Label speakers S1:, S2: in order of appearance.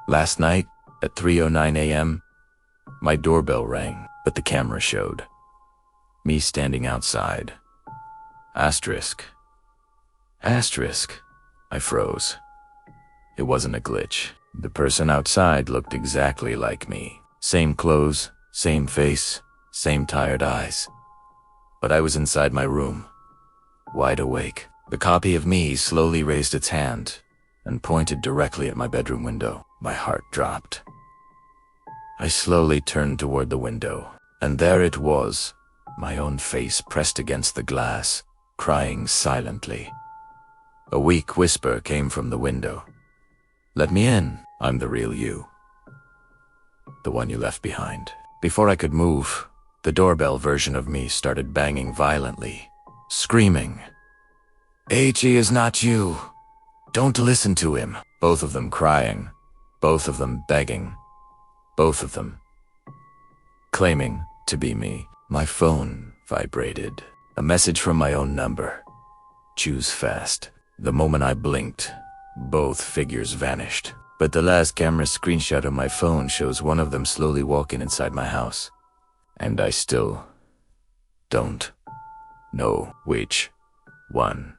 S1: Last night, at 3:09 a.m., my doorbell rang, but the camera showed me standing outside. Asterisk. Asterisk. I froze. It wasn't a glitch. The person outside looked exactly like me. Same clothes, same face, same tired eyes. But I was inside my room, wide awake. The copy of me slowly raised its hand and pointed directly at my bedroom window. My heart dropped. I slowly turned toward the window, and there it was, my own face pressed against the glass, crying silently. A weak whisper came from the window. "Let me in. I'm the real you. The one you left behind." Before I could move, the doorbell version of me started banging violently, screaming, "He is not you. Don't listen to him." Both of them crying, both of them begging, both of them claiming to be me. My phone vibrated. A message from my own number. "Choose fast." The moment I blinked, both figures vanished. But the last camera screenshot of my phone shows one of them slowly walking inside my house. And I still don't know which one.